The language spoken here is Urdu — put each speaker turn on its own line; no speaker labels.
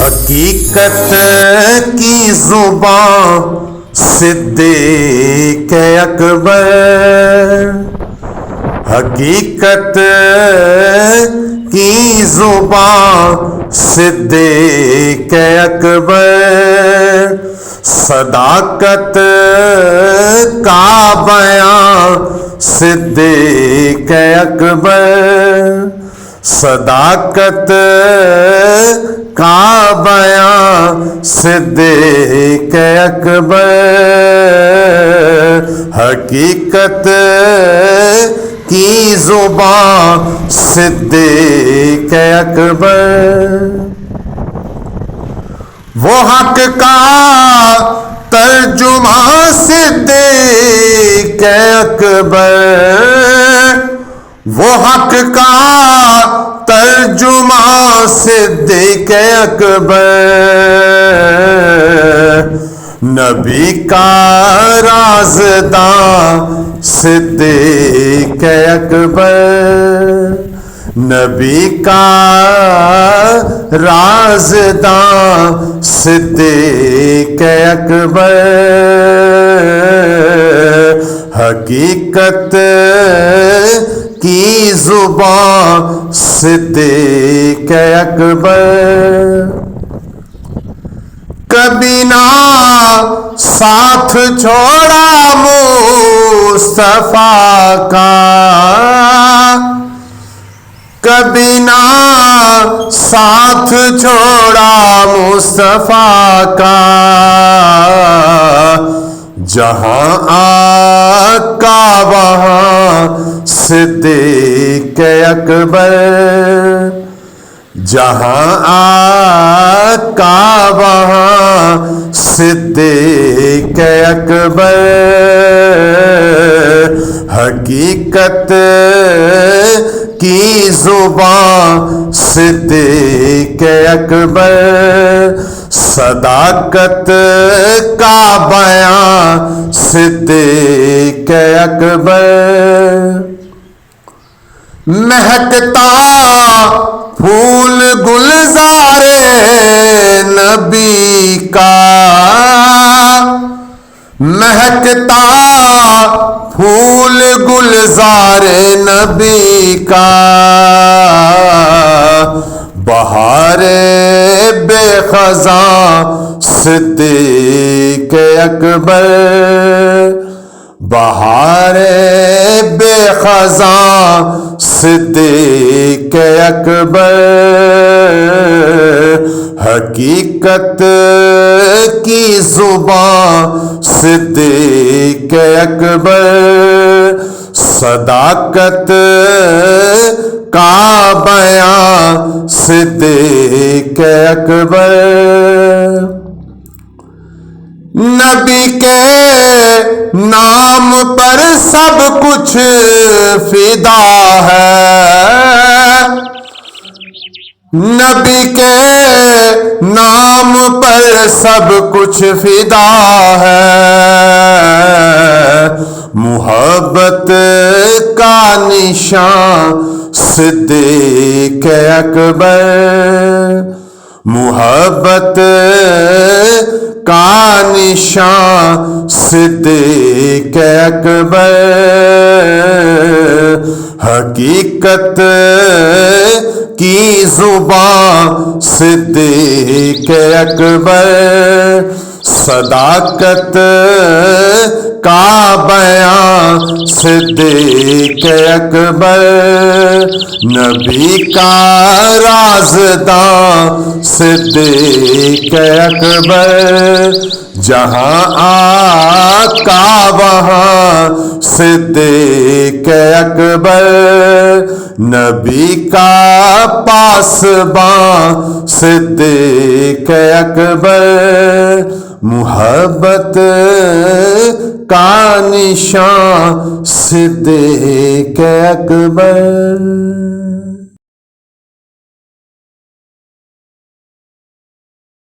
حقیقت کی زبان صدیق اکبر، حقیقت کی زبان صدیق اکبر، صداقت کا بیان صدیق اکبر، صداقت کا بیان صدیق اکبر، حقیقت کی زبان صدیق اکبر، وہ حق کا ترجمہ صدیق اکبر، وہ حق کا ترجمہ صدیق اکبر، نبی کا رازداں صدیق اکبر، نبی کا رازداں صدیق اکبر، حقیقت کی زبان صدیق اکبر، کبھی نہ ساتھ چھوڑا مصطفیٰ کا، کبھی نہ ساتھ چھوڑا مصطفیٰ کا، جہاں آقا وہاں صدیق اکبر، جہاں آقا وہاں صدیق اکبر، حقیقت کی زبان صدیق اکبر، صداقت کا بیان صدیق اکبر، مہکتا پھول گلزار نبی کا، مہکتا پھول گلزار نبی کا، بہار بے خزاں صدیق اکبر، بہار بے خزاں صدیق اکبر، حقیقت کی زبان صدیق اکبر، صداقت کا بیان صدیق اکبر، نبی کے نام پر سب کچھ فدا ہے، نبی کے نام پر سب کچھ فدا ہے، محبت کا نشان صدیق اکبر، محبت کا نشان صدیق اکبر، حقیقت کی زبان صدیق اکبر، صداقت کا بیان صدیق اکبر، نبی کا رازداں صدیق اکبر، جہاں آقا وہاں صدیق اکبر، نبی کا پاسباں صدیق اکبر، محبت کا نشان صدیق اکبر۔